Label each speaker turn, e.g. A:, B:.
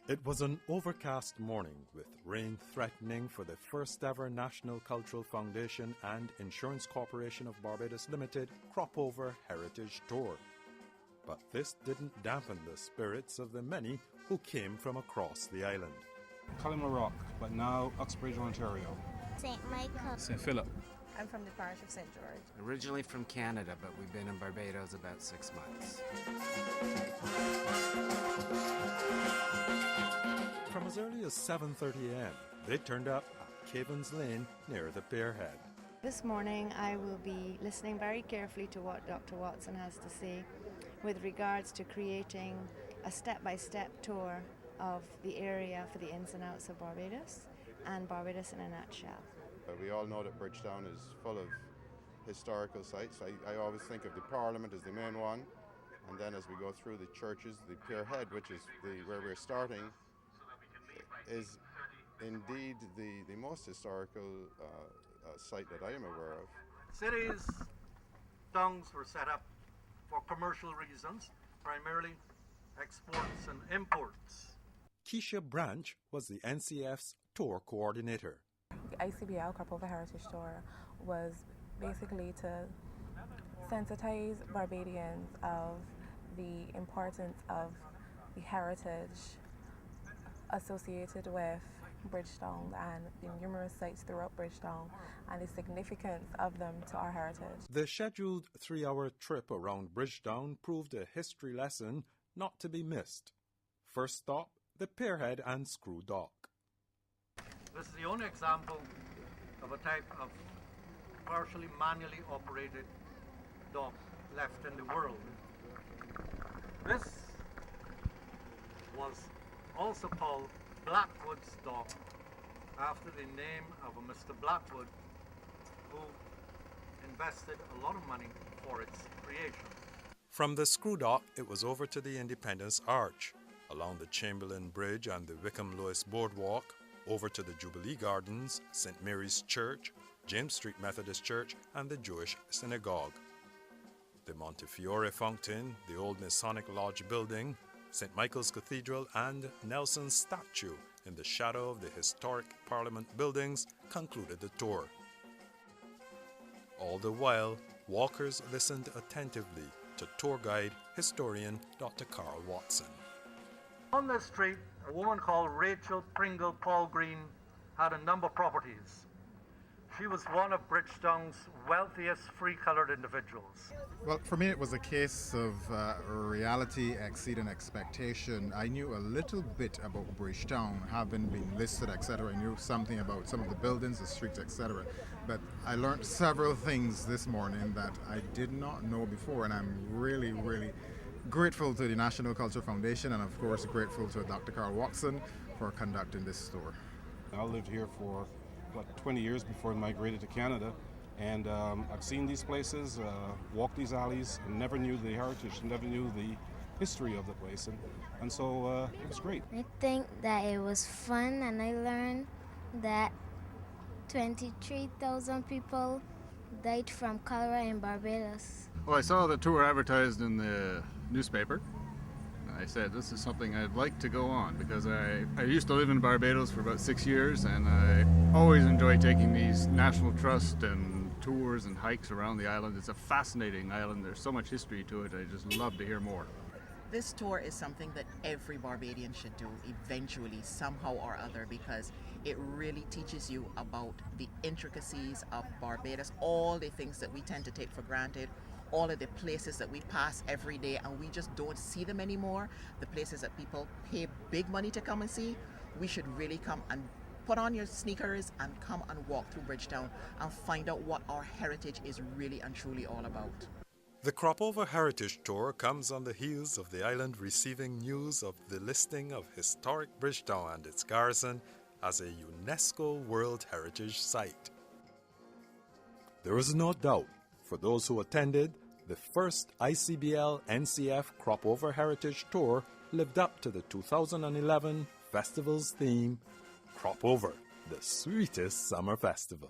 A: It was an overcast morning with rain threatening for the first ever National Cultural Foundation and Insurance Corporation of Barbados Limited Cropover Heritage Tour. But this didn't dampen the spirits of the many who came from across the island.
B: Rock, but now Uxbridge, Ontario.
C: St. Michael.
D: St. Philip.
E: I'm from the parish of St. George.
F: Originally from Canada, but we've been in Barbados about 6 months.
A: From as early as 7:30 a.m., they turned up at Caven's Lane near the Pierhead.
E: This morning I will be listening very carefully to what Dr. Watson has to say with regards to creating a step-by-step tour of the area for the ins and outs of Barbados and Barbados in a nutshell.
G: We all know that Bridgetown is full of historical sites. I always think of the Parliament as the main one, and then as we go through the churches, the Pierhead, which is where we're starting, is indeed the most historical site that I am aware of.
H: Cities, towns were set up for commercial reasons, primarily exports and imports.
A: Keisha Branch was the NCF's tour coordinator.
I: The ICBL Cropover Heritage Tour was basically to sensitize Barbadians of the importance of the heritage associated with Bridgetown and the numerous sites throughout Bridgetown and the significance of them to our heritage.
A: The scheduled 3-hour trip around Bridgetown proved a history lesson not to be missed. First stop, the Pierhead and Screw Dock.
H: This is the only example of a type of partially manually operated dock left in the world. This was also called Blackwood's Dock, after the name of a Mr. Blackwood, who invested a lot of money for its creation.
A: From the Screw Dock, it was over to the Independence Arch, along the Chamberlain Bridge and the Wickham-Lewis Boardwalk, over to the Jubilee Gardens, St. Mary's Church, James Street Methodist Church, and the Jewish Synagogue. The Montefiore Fountain, the old Masonic Lodge building, St. Michael's Cathedral, and Nelson's statue in the shadow of the historic Parliament buildings concluded the tour. All the while, walkers listened attentively to tour guide, historian Dr. Carl Watson.
H: On this street, a woman called Rachel Pringle Paul Green had a number of properties. She was one of Bridgetown's wealthiest free-coloured individuals.
J: Well, for me it was a case of reality exceeding expectation. I knew a little bit about Bridgetown, having been listed, etc. I knew something about some of the buildings, the streets, etc. But I learned several things this morning that I did not know before, and I'm really, really grateful to the National Cultural Foundation and of course grateful to Dr. Carl Watson for conducting this tour.
B: I lived here for 20 years before I migrated to Canada, and I've seen these places, walked these alleys, and never knew the heritage, never knew the history of the place, and so it was great.
C: I think that it was fun, and I learned that 23,000 people died from cholera in Barbados.
K: Well, I saw the tour advertised in the newspaper. I said, this is something I'd like to go on, because I used to live in Barbados for about 6 years, and I always enjoy taking these National Trust and tours and hikes around the island. It's a fascinating island. There's so much history to it. I just love to hear more.
L: This tour is something that every Barbadian should do eventually, somehow or other, because it really teaches you about the intricacies of Barbados, all the things that we tend to take for granted, all of the places that we pass every day and we just don't see them anymore, the places that people pay big money to come and see. We should really come and put on your sneakers and come and walk through Bridgetown and find out what our heritage is really and truly all about.
A: The Cropover Heritage Tour comes on the heels of the island receiving news of the listing of historic Bridgetown and its garrison as a UNESCO World Heritage Site. There is no doubt, for those who attended, the first ICBL NCF Cropover Heritage Tour lived up to the 2011 festival's theme, Cropover, the sweetest summer festival.